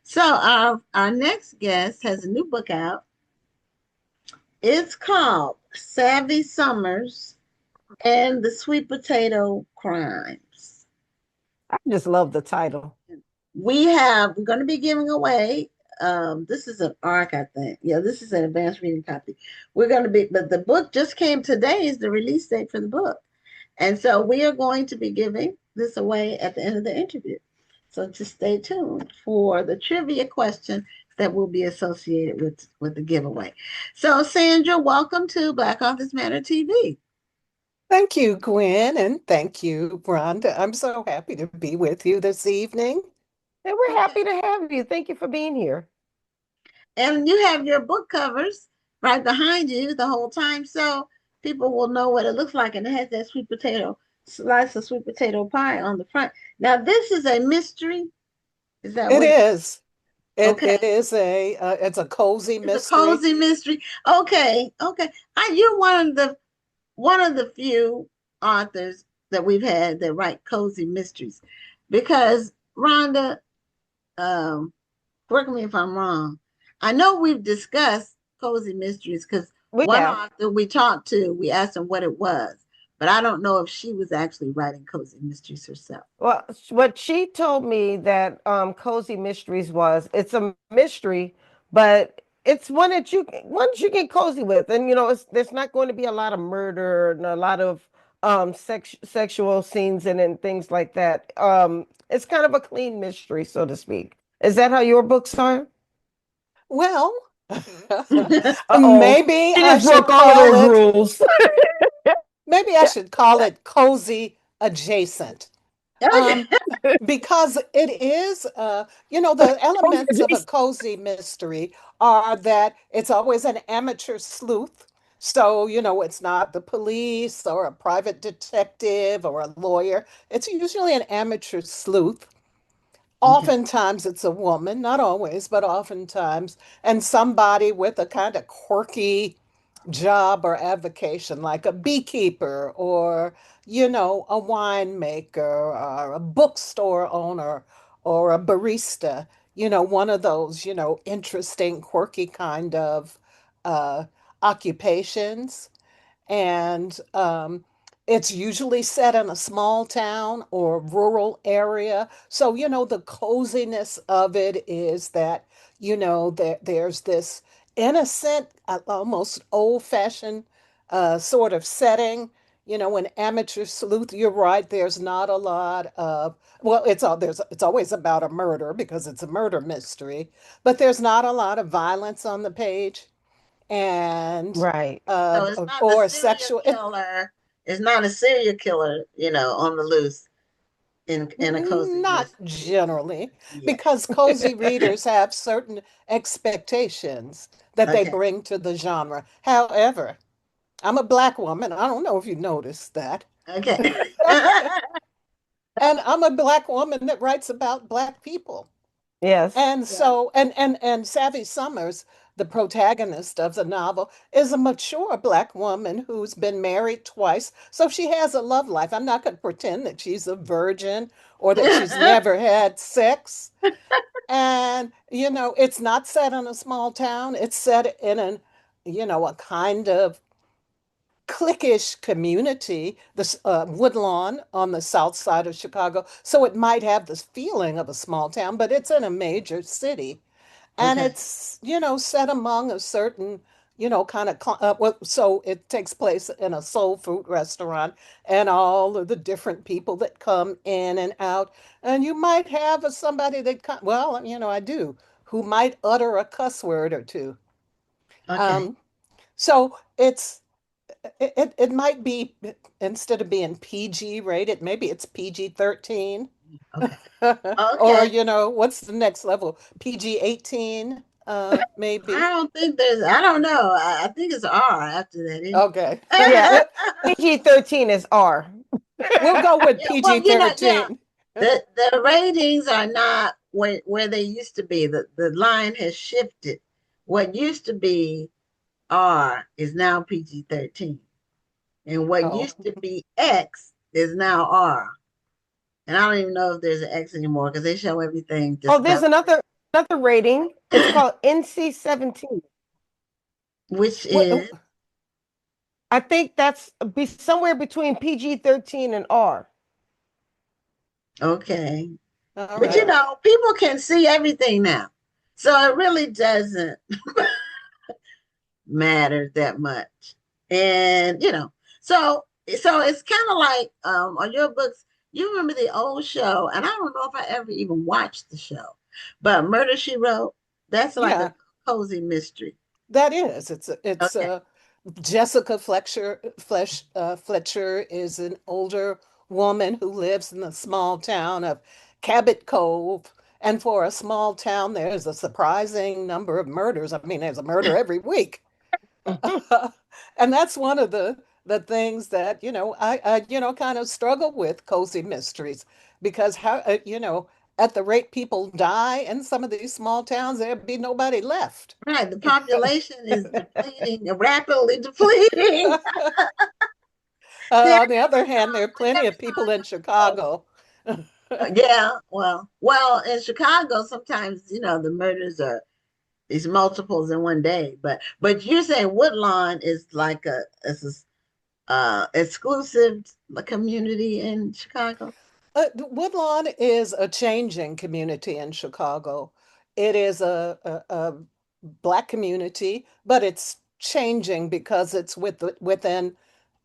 So our next guest has a new book out. It's called Savvy Summers and the Sweet Potato Crimes. I just love the title. We're going to be giving away. This is an ARC, I think. Yeah, this is an advanced reading copy. But the book just came today. Is the release date for the book, and so we are going to be giving this away at the end of the interview. So just stay tuned for the trivia question that will be associated with the giveaway. So Sandra, welcome to Black Authors Matter TV. Thank you, Gwen, and thank you, Rhonda. I'm so happy to be with you this evening. And we're Okay. happy to have you. Thank you for being here. And you have your book covers right behind you the whole time, so people will know what it looks like. And it has that sweet potato slice of sweet potato pie on the front. Now, this is a mystery. Is that It what? is. It Okay, it is it's a cozy it's a mystery. cozy mystery. Okay, okay. You're one of the few authors that we've had that write cozy mysteries, because Rhonda, um, correct me if I'm wrong. I know we've discussed cozy mysteries because We one have. author we talked to, we asked him what it was, but I don't know if she was actually writing cozy mysteries herself. Well, what she told me that Cozy Mysteries was, it's a mystery, but it's one that you get cozy with. And there's not going to be a lot of murder and a lot of sexual scenes and things like that. It's kind of a clean mystery, so to speak. Is that how your books are? Well, Uh-oh. maybe She I just broke should all of call those it rules. maybe I should call it cozy adjacent. Okay. Um, because it is, the Cozy elements of a adjacent. cozy mystery are that it's always an amateur sleuth. So, it's not the police or a private detective or a lawyer. It's usually an amateur sleuth. Okay. Oftentimes it's a woman, not always, but oftentimes, and somebody with a kind of quirky job or avocation, like a beekeeper or, a winemaker or a bookstore owner or a barista, one of those, interesting, quirky kind of uh, occupations. And it's usually set in a small town or rural area. So, the coziness of it is that, there's this innocent, almost old-fashioned sort of setting. An amateur sleuth, you're right, there's not a lot of, well, it's always about a murder because it's a murder mystery, but there's not a lot of violence on the page and Right. So it's not a or serial sexual. killer. It's not a serial killer, on the loose in a cozy Not mystery. generally, Yeah. because cozy readers have certain expectations that they Okay. bring to the genre. However, I'm a black woman. I don't know if you noticed that. Okay. And I'm a black woman that writes about black people. Yes. And Yeah. so, and Savvy Summers, the protagonist of the novel, is a mature black woman who's been married twice. So she has a love life. I'm not going to pretend that she's a virgin or that she's never had sex. And, it's not set in a small town. It's set in a kind of cliquish community, the Woodlawn on the south side of Chicago. So it might have this feeling of a small town, but it's in a major city. And Okay. it's, set among a certain, kind of, well, so it takes place in a soul food restaurant and all of the different people that come in and out. And you might have somebody that, well, I do, who might utter a cuss word or two. Okay. Um, so it might be, instead of being PG rated, maybe it's PG-13. Okay. Or, Okay. what's the next level? PG-18, maybe. I don't know. I think it's R after that Okay. Yeah. PG-13 is R. We'll go with Yeah, well, yeah. PG-13. The ratings are not where they used to be. The line has shifted. What used to be R is now PG-13. And what Oh, used to be X is now R. And I don't even know if there's an X anymore because they show everything just Oh, there's about the another rating. another rating. It's called NC-17. which What? is I think that's be somewhere between PG-13 and R. okay. All But right. people can see everything now. So it really doesn't matter that much. And so it's kind of like on your books, you remember the old show, and I don't know if I ever even watched the show, but Murder She Wrote, that's like a Yeah, cozy mystery. that is. It's Okay. Jessica Fletcher is an older woman who lives in the small town of Cabot Cove. And for a small town, there's a surprising number of murders. I mean, there's a murder every week. And that's one of the things that, I kind of struggle with cozy mysteries because at the rate people die in some of these small towns, there'd be nobody left. Right. The population is depleting, rapidly depleting. See, On the other hand, there are I plenty never of saw people it in that way. Chicago. Yeah, well, in Chicago, sometimes the murders are these multiples in one day. But you're saying Woodlawn is like a exclusive community in Chicago. Woodlawn is a changing community in Chicago. It is a Black community, but it's changing because it's within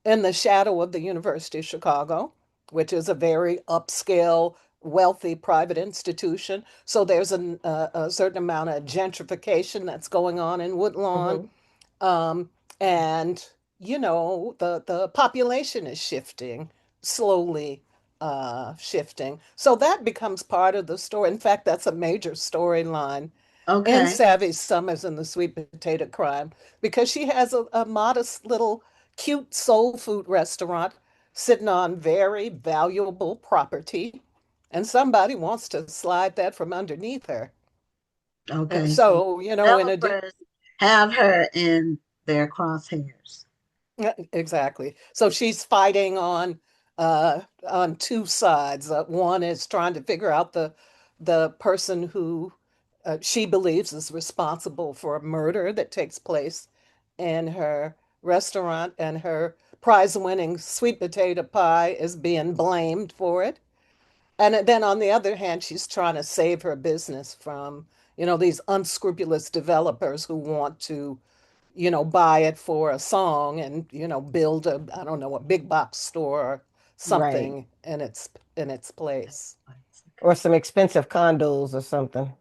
in the shadow of the University of Chicago, which is a very upscale, wealthy private institution. So there's a certain amount of gentrification that's going on in Woodlawn. Mhm. Um, and the population is shifting slowly, shifting. So that becomes part of the story. In fact, that's a major storyline in Okay, Savvy Summers and the Sweet Potato Crime because she has a modest little cute soul food restaurant sitting on very valuable property, and somebody wants to slide that from underneath her. okay. So So, in a developers have her in their crosshairs. yeah, exactly. So she's fighting on two sides. One is trying to figure out the person who she believes is responsible for a murder that takes place in her restaurant, and her prize-winning sweet potato pie is being blamed for it. And then on the other hand, she's trying to save her business from, these unscrupulous developers who want to buy it for a song and, build a, I don't know, a big box store or Right. something in its place. Or some expensive condos or something.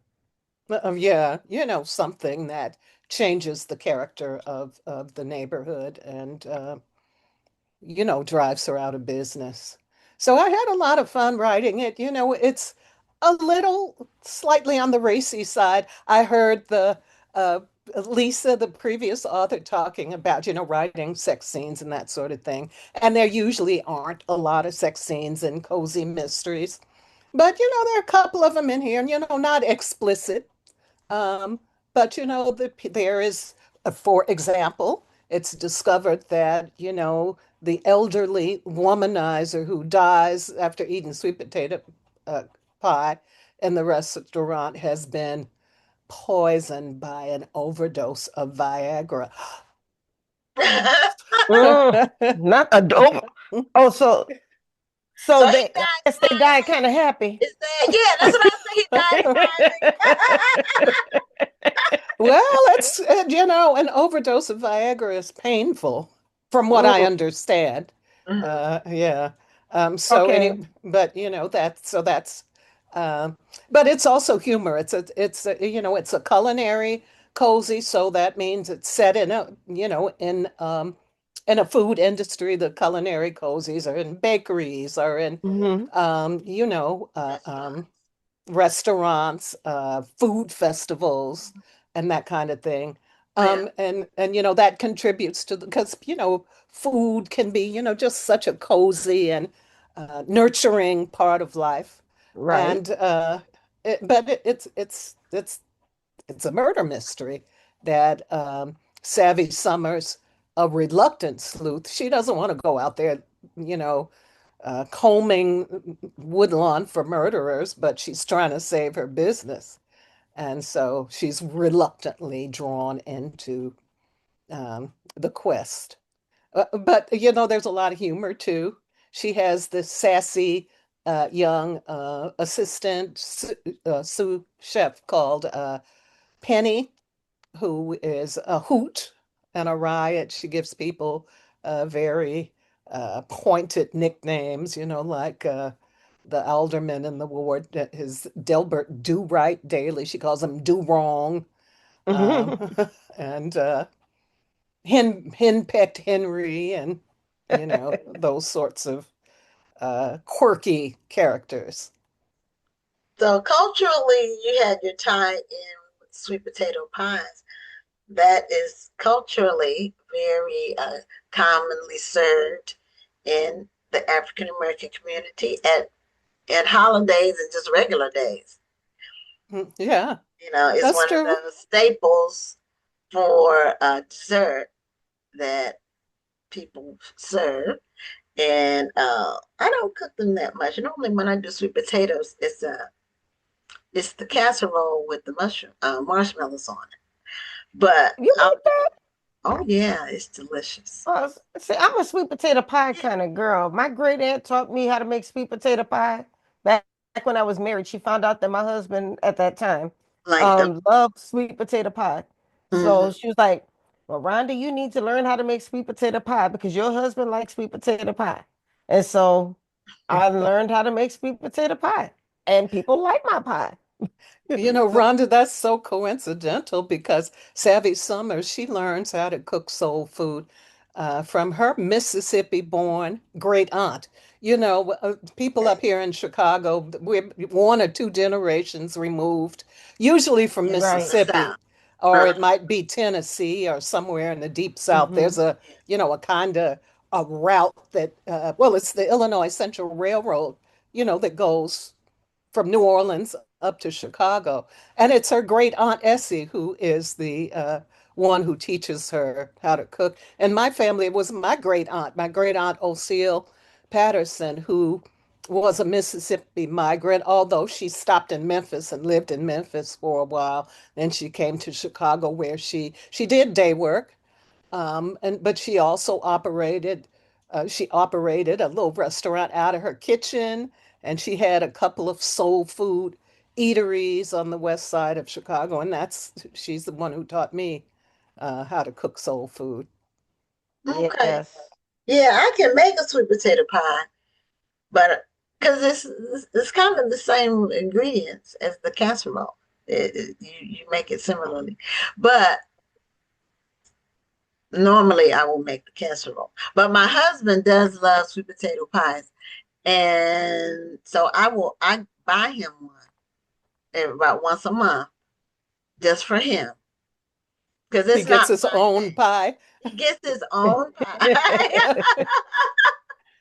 Yeah, something that changes the character of the neighborhood and drives her out of business. So I had a lot of fun writing it. It's a little slightly on the racy side. I heard the Lisa, the previous author, talking about, writing sex scenes and that sort of thing. And there usually aren't a lot of sex scenes in cozy mysteries. But, there are a couple of them in here, and, not explicit. Um, but there is, for example, it's discovered that, the elderly womanizer who dies after eating sweet potato uh, pie in the restaurant has been poisoned by an overdose of Viagra. Not a dope. Oh, so So he they, I died guess they died kind smiling. of happy. Is that yeah? That's what I say. He died Well, it's, an overdose of Viagra is painful, from what I Mm, understand. smiling. Yeah. So okay. but uh, but it's also humor. It's a culinary cozy, so that means it's set in a food industry. The culinary cozies are in bakeries, are in, Hmm. um, you know, uh, um, Restaurants. restaurants, food festivals, and that kind of thing. Yeah. And that contributes to because food can be just such a cozy and nurturing part of life, Right. and but it's a murder mystery that Savvy Summers, a reluctant sleuth, she doesn't want to go out there, you know, combing Woodlawn for murderers, but she's trying to save her business. And so she's reluctantly drawn into the quest. But there's a lot of humor too. She has this sassy young assistant sous chef called Penny, who is a hoot and a riot. She gives people very pointed nicknames, like the alderman in the ward is Delbert Do Right Daily. She calls him Do Wrong. Um, and Henpecked Henry, and those sorts of quirky characters. So culturally, you had your tie in with sweet potato pies. That is culturally very commonly served in the African American community at holidays and just regular days. Yeah, It's that's one of true. those staples for dessert that people serve. And I don't cook them that much. Normally, when I do sweet potatoes, it's the casserole with the mushroom marshmallows on it. But You like that? oh yeah, it's delicious. See, I'm a sweet potato pie kind of girl. My great aunt taught me how to make sweet potato pie back when I was married. She found out that my husband at that time Like the loved sweet potato pie. So mhm. she was like, "Well, Rhonda, you need to learn how to make sweet potato pie because your husband likes sweet potato pie." And so I learned how to make sweet potato pie, and people like my pie. So Rhonda, that's so coincidental because Savvy Summers, she learns how to cook soul food from her Mississippi-born great aunt. People up here in Chicago, we're one or two generations removed, usually from From right. the South. Mississippi, or it Uh-huh. might be Tennessee or somewhere in the deep South. Hmm. There's a kind of a route that, well, it's the Illinois Central Railroad, that goes from New Orleans up to Chicago. And it's her great aunt Essie who is the one who teaches her how to cook. And my family, it was my great aunt Osceola Patterson, who was a Mississippi migrant, although she stopped in Memphis and lived in Memphis for a while. Then she came to Chicago where she did day work, but she operated a little restaurant out of her kitchen, and she had a couple of soul food eateries on the west side of Chicago, and she's the one who taught me how to cook soul food. Okay. Yes. Yeah, I can make a sweet potato pie, but because it's kind of the same ingredients as the casserole. You make it similarly, but normally I will make the casserole. But my husband does love sweet potato pies, and so I buy him one about once a month just for him because He it's gets not his one own thing. pie. He gets his own pie.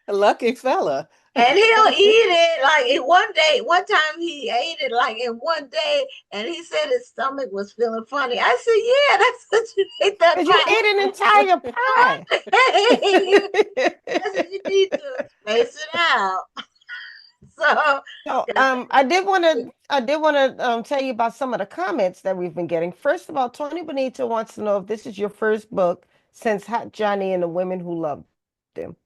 Lucky fella. And he'll eat it like in one day. One time he ate it like in one day, and he said his stomach was feeling funny. I said, "Yeah, that's what you ate that Because you ate an entire pie. pie one day. I said you need to space it out." So, So, 'cause I did want to tell you about some of the comments that we've been getting. First of all, Tony Benito wants to know if this is your first book since Hot Johnny and the Women Who Loved Him.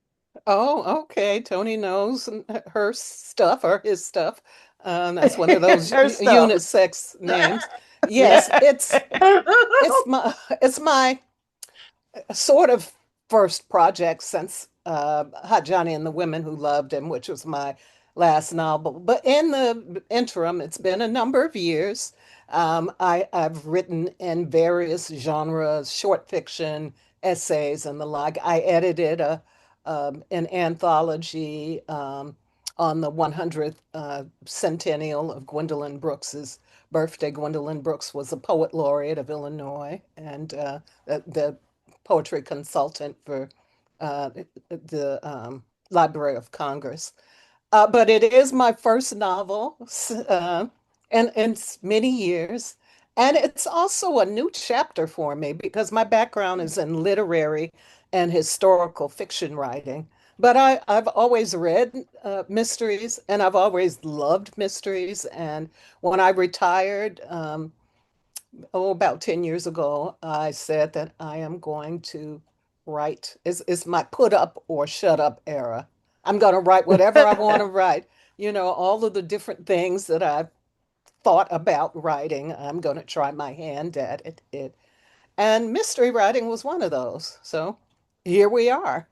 Oh, okay. Tony knows her stuff or his stuff. That's one of those Her stuff. unisex names. Yes, Yeah. it's my sort of first project since Hot Johnny and the Women Who Loved Him, which was my last novel. But in the interim, it's been a number of years. I've written in various genres, short fiction, essays, and the like. I edited an anthology on the 100th centennial of Gwendolyn Brooks's birthday. Gwendolyn Brooks was a poet laureate of Illinois, and the poetry consultant for the Library of Congress. But it is my first novel in many years. And it's also a new chapter for me because my background is in literary and historical fiction writing. But I've always read mysteries and I've always loved mysteries. And when I retired, about 10 years ago, I said that I am going to write. It's my put up or shut up era. I'm going to write whatever I want to write. All of the different things that I've thought about writing, I'm going to try my hand at it. And mystery writing was one of those. So here we are.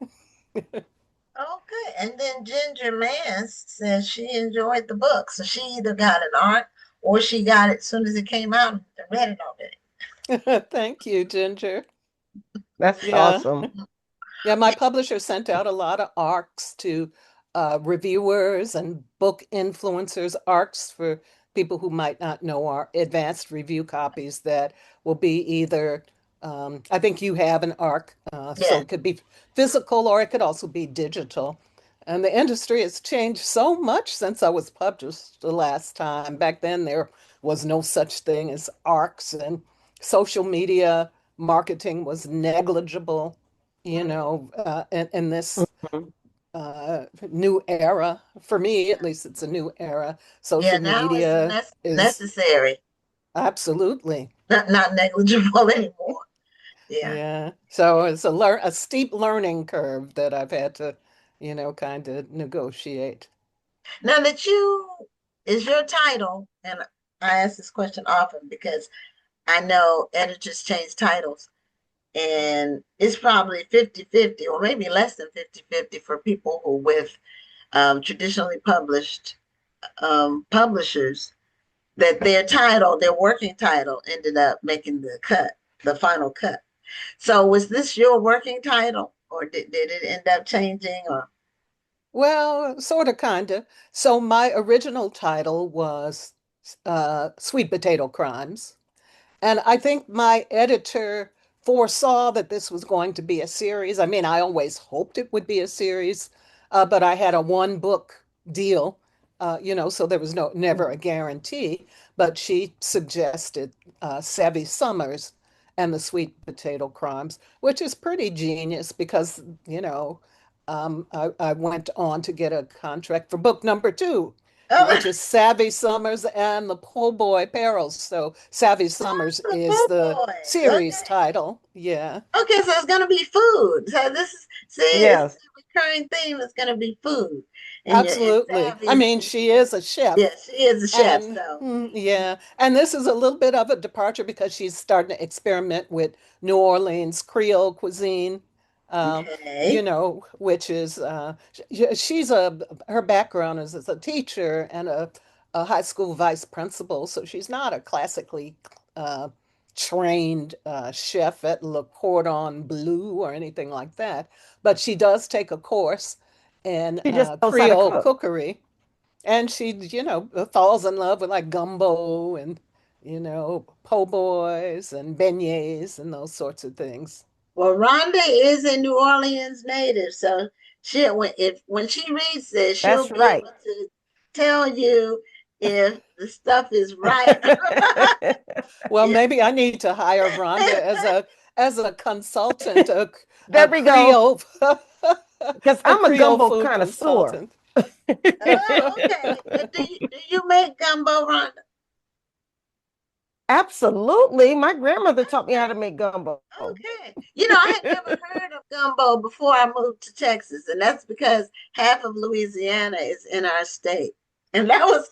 Okay. And then Ginger Mans says she enjoyed the book. So she either got an art or she got it as soon as it came out and read it already. Thank you, Ginger. That's Yeah. awesome. Yeah, my publisher sent out a lot of ARCs to reviewers and book influencers. ARCs, for people who might not know, are advanced review copies that will be either, I think you have an ARC, so Yeah. it could be physical or it could also be digital. And the industry has changed so much since I was published the last time. Back then, there was no such thing as ARCs, and social media marketing was negligible, in this Mhm. new era. For me, at least, it's a new era. Yeah. Social Now it's media is necessary, absolutely, not negligible anymore. Yeah. yeah. So it's a steep learning curve that I've had to, kind of negotiate. Now that is your title, and I ask this question often because I know editors change titles, and it's probably 50-50, or maybe less than 50-50 for people who with traditionally published publishers, that their title, their working title, ended up making the final cut. So was this your working title, or did it end up changing? Or Well, sort of, kind of. So my original title was Sweet Potato Crimes. And I think my editor foresaw that this was going to be a series. I mean, I always hoped it would be a series, but I had a one book deal, so there was never a guarantee. But she suggested Savvy Summers and the Sweet Potato Crimes, which is pretty genius because, I went on to get a contract for book number two, oh, which is Savvy Summers and the Po' Boy Perils. So Savvy Summers the is poor the boys. series Okay. title. Yeah, Okay, so it's gonna be food. So this is see, it's Yes. a recurring theme. It's gonna be food, and absolutely. I Savvy's mean, she is a chef. yeah, she is a chef. And So yeah, and this is a little bit of a departure because she's starting to experiment with New Orleans Creole cuisine, okay, which is she's her background is as a teacher and a high school vice principal, so she's not a classically uh, trained chef at Le Cordon Bleu or anything like that, but she does take a course in She just knows how to Creole cook. cookery, and she, falls in love with like gumbo and, po' boys and beignets and those sorts of things. well, Rhonda is a New Orleans native, so she when she reads this, she'll That's be right. able to tell you if the stuff is right. Well, Yeah. maybe I need to hire Rhonda as a consultant, a There we go. Creole Because a I'm a Creole gumbo food connoisseur. consultant. Oh, okay. Do you make gumbo, Rhonda? Absolutely. My grandmother taught me how to make gumbo. Okay. I had never heard of gumbo before I moved to Texas, and that's because half of Louisiana is in our state. And that was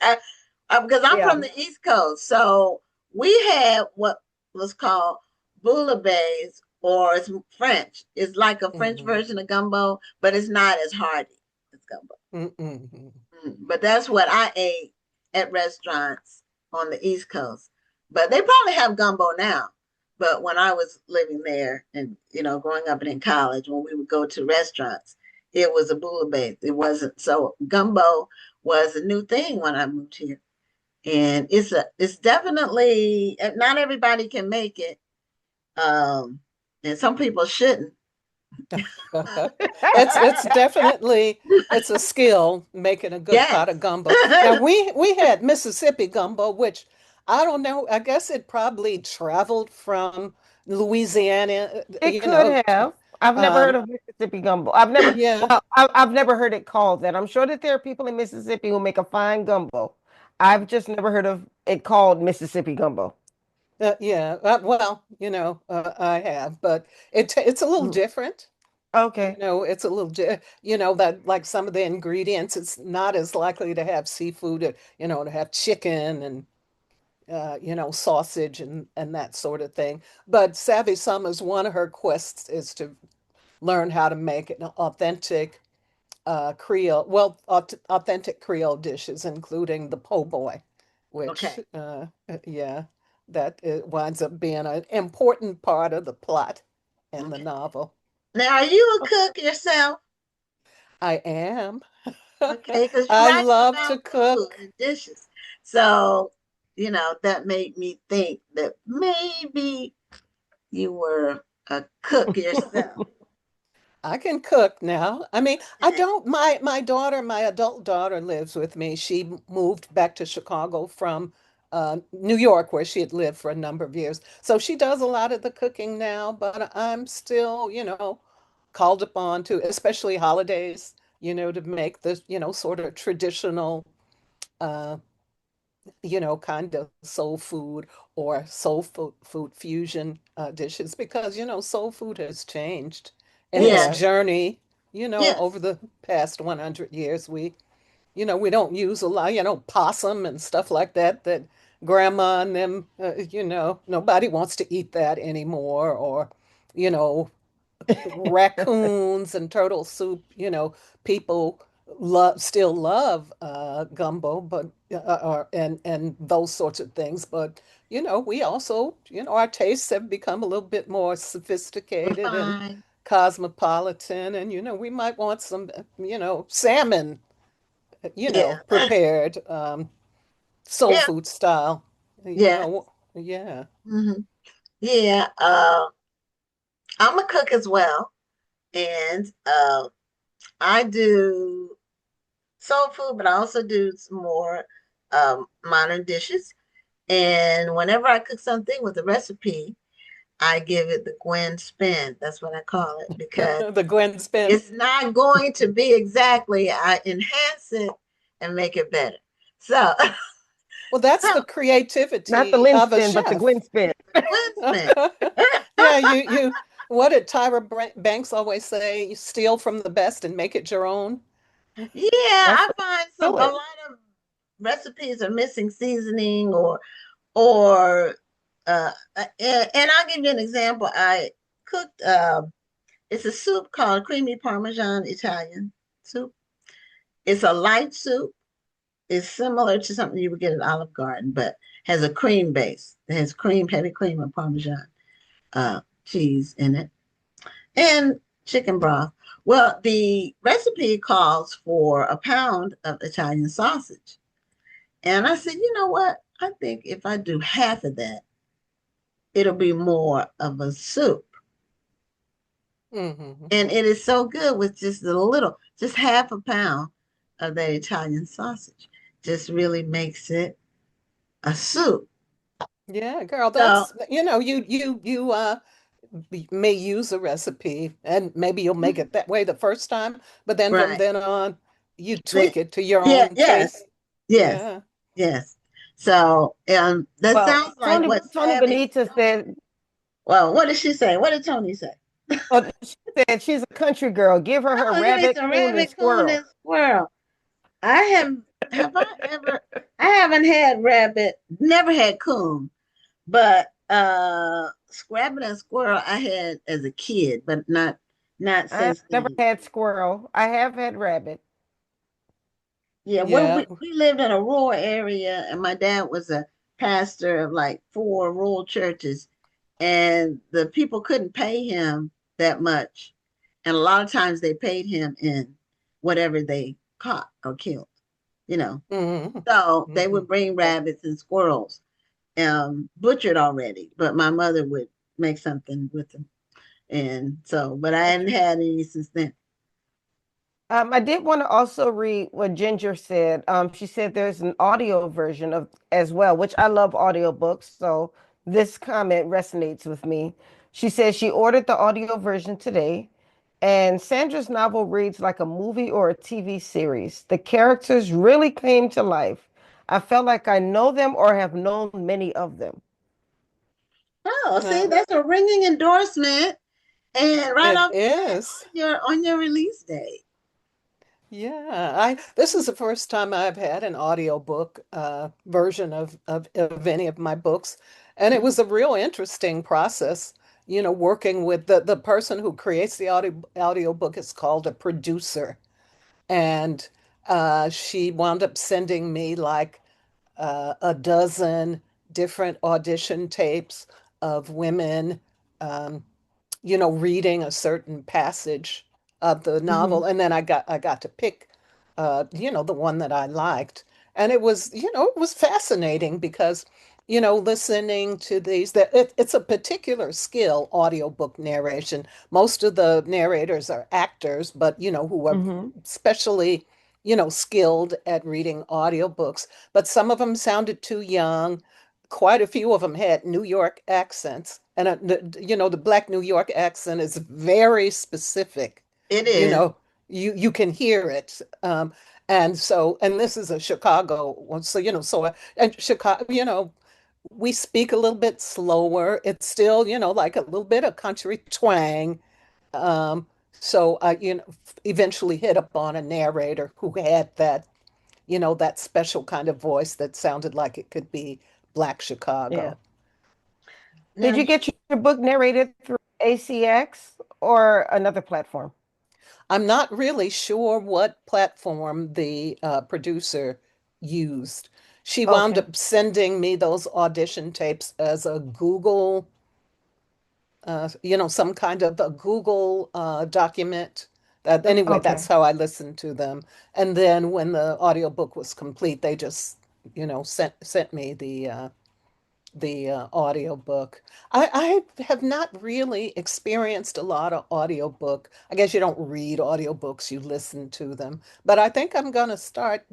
because I'm Yeah. from the East Coast. So we had what was called bouillabaisse, or it's French. It's like a French Mhm. version of gumbo, but it's not as hearty as gumbo. Mm-mm. But that's what I ate at restaurants on the East Coast. But they probably have gumbo now. But when I was living there and growing up and in college, when we would go to restaurants, it was a bouillabaisse. It wasn't so gumbo was a new thing when I moved here. And it's definitely not everybody can make it. Um and some people shouldn't. It's definitely it's a skill making a good pot of Yes. gumbo. Now we had Mississippi gumbo, which I don't know. I guess it probably traveled from Louisiana. It could have. I've never heard Um, of Mississippi gumbo. I've never, yeah, well, I've never heard it called that. I'm sure that there are people in Mississippi who make a fine gumbo. I've just never heard of it called Mississippi gumbo. Yeah. Well, I have, but it's a little Mm, different. okay. It's a little, that like some of the ingredients, it's not as likely to have seafood, to have chicken and sausage and that sort of thing. But Savvy Summers, one of her quests is to learn how to make an authentic Creole, well, authentic Creole dishes, including the po' boy, which, Okay. yeah, that it winds up being an important part of the plot in the Okay. novel. Now, are you a cook yourself? I am. Okay, because you I write love to about food cook. and dishes. So, that made me think that maybe you were a cook yourself. I can cook now. I mean, I Okay. don't, my daughter, my adult daughter lives with me. She moved back to Chicago from New York, where she had lived for a number of years. So she does a lot of the cooking now, but I'm still, called upon to, especially holidays, to make the, sort of traditional uh, kind of soul food or soul food fusion dishes because, soul food has changed in its Yes. journey, over Yes. the past 100 years. We don't use a lot, possum and stuff like that grandma and them, nobody wants to eat that anymore. Or, you know, raccoons and turtle soup, people still love gumbo, but and those sorts of things. But we also, our tastes have become a little bit more sophisticated and Fine. cosmopolitan, and we might want some, salmon, Yeah. prepared soul Yeah. food style. Yes. Yeah. Hmm. Yeah. I'm a cook as well. And I do soul food, but I also do some more modern dishes. And whenever I cook something with a recipe, I give it the Gwen spin. That's what I call it because The Gwen spin. it's not going to be exactly. I enhance it and make it better. So, Well, that's so the Not the creativity Lynn of a spin, but the Gwen chef. spin. the Gwen spin. Yeah, what did Banks always say? You steal from the best and make it your own. Yeah, That's I the find do a it. lot of recipes are missing seasoning or and I'll give you an example. I cooked it's a soup called creamy parmesan Italian soup. It's a light soup. It's similar to something you would get at Olive Garden, but has a cream base. It has cream, heavy cream and parmesan cheese in it and chicken broth. Well, the recipe calls for a pound of Italian sausage. And I said, you know what? I think if I do half of that, it'll be more of a soup. Hmm. And it is so good with just a little, just half a pound of that Italian sausage. Just really makes it a soup. Yeah, girl, So, that's, may use a recipe and maybe you'll make it that way the first time, but then from right. then on, you The, tweak it to your yeah, own yes, taste. yes, Yeah. yes. So, that Well, sounds like what Tony Savage. Benita said, Well, what did she say? What did Tony say? she said she's a country girl. Give her Oh, give me rabbit, some coon, and rabbit, coon, squirrel. and squirrel. I have I ever I haven't had rabbit, never had coon, but rabbit and squirrel I had as a kid, but not I've since never then. had squirrel. I have had rabbit. Yeah, when Yeah. we lived in a rural area and my dad was a pastor of like four rural churches and the people couldn't pay him that much. And a lot of times they paid him in whatever they caught or killed, you know. Hmm. So they Hmm. would bring rabbits and squirrels, butchered already, but my mother would make something with them. And so, but I hadn't had any since then. I did want to also read what Ginger said. She said there's an audio version of as well, which I love audiobooks, so this comment resonates with me. She says she ordered the audio version today, and Sandra's novel reads like a movie or a TV series. The characters really came to life. I felt like I know them or have known many of them. Oh, see, Uh, that's a ringing endorsement, and right it off the bat is. on your release date. Yeah, I this is the first time I've had an audiobook version of any of my books, and it was a real interesting process, working with the person who creates the audiobook is called a producer, and she wound up sending me like a dozen different audition tapes of women um, reading a certain passage of the Hmm. novel, and then I got to pick, the one that I liked, and it was fascinating because, listening to these, it's a particular skill, audiobook narration. Most of the narrators are actors, but who are Hmm. especially, skilled at reading audiobooks. But some of them sounded too young. Quite a few of them had New York accents, and the Black New York accent is very specific. It You is. know, you can hear it, and this is a Chicago one, so and Chicago, we speak a little bit slower. It's still, like a little bit of country twang. Um, so I, eventually hit upon a narrator who had that special kind of voice that sounded like it could be Black Yeah. Chicago. Now Did you get your book narrated through ACX or another platform? I'm not really sure what platform the producer used. She wound Okay. up sending me those audition tapes as a Google, some kind of a Google document. Anyway, that's Okay. how I listened to them. And then when the audiobook was complete, they just, sent me the audiobook. I have not really experienced a lot of audiobook. I guess you don't read audiobooks, you listen to them. But I think I'm gonna start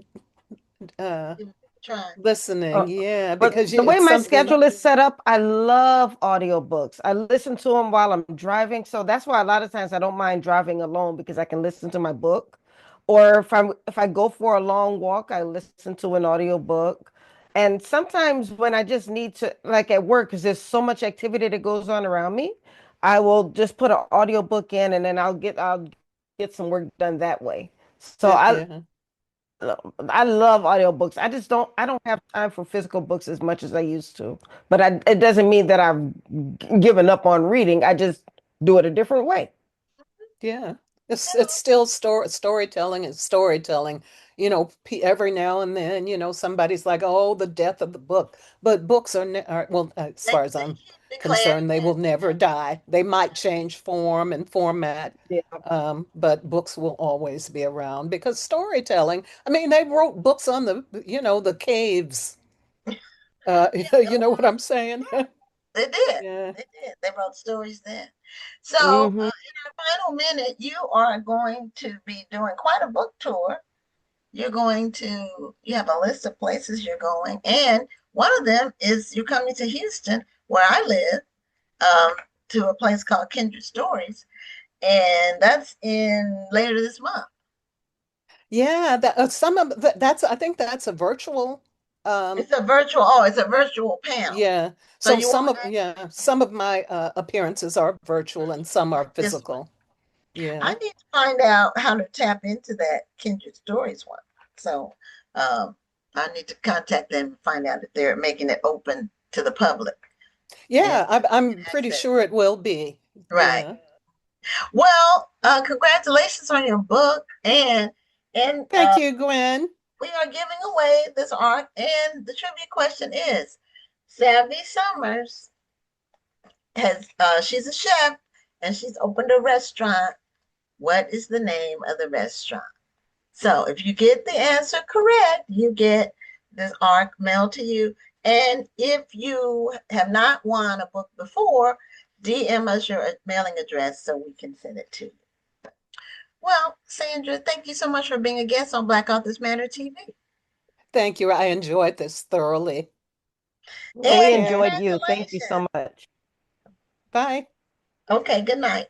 uh give it a try. listening, Uh, yeah, but because the way it's my something. schedule is set up, I love audiobooks. I listen to them while I'm driving. So that's why a lot of times I don't mind driving alone because I can listen to my book. Or if I go for a long walk, I listen to an audiobook. And sometimes when I just need to, like at work, because there's so much activity that goes on around me, I will just put an audiobook in and then I'll get some work done that way. So Yeah, I love audiobooks. I don't have time for physical books as much as I used to. But it doesn't mean that I've given up on reading. I just do it a different way. yeah. It's still storytelling is storytelling. Every now and then, somebody's like, "Oh, the death of the book." But books are well, as far as They I'm keep declaring concerned, they will that. never die. They might change form and format, Yeah. but books will always be around because storytelling. I mean, they wrote books on the caves. You know what I'm saying? They did. Yeah. They did. They wrote stories then. So, Hmm. in our final minute, you are going to be doing quite a book tour. You have a list of places you're going, and one of them is you're coming to Houston, where I live, um, to a place called Kindred Stories, and that's in later this month. Yeah, some of that's I think that's a virtual. Um, It's a virtual panel. yeah. So So you won't some of my appearances are virtual and some are this one. physical. I Yeah. need to find out how to tap into that Kindred Stories one. So um, I need to contact them and find out if they're making it open to the public and Yeah, I'm pretty access. sure it will be. Right. Yeah. Well, congratulations on your book, and Thank you, Gwen. we are giving away this art. And the trivia question is: Savvy Summers has she's a chef and she's opened a restaurant. What is the name of the restaurant? So if you get the answer correct, you get this ARC mailed to you. And if you have not won a book before, DM us your mailing address so we can send it to you. Well, Sandra, thank you so much for being a guest on Black Authors Matter TV. Thank you. I enjoyed this thoroughly. Well, Take we And care. enjoyed you. Thank you congratulations. so much. Bye. Okay, good night.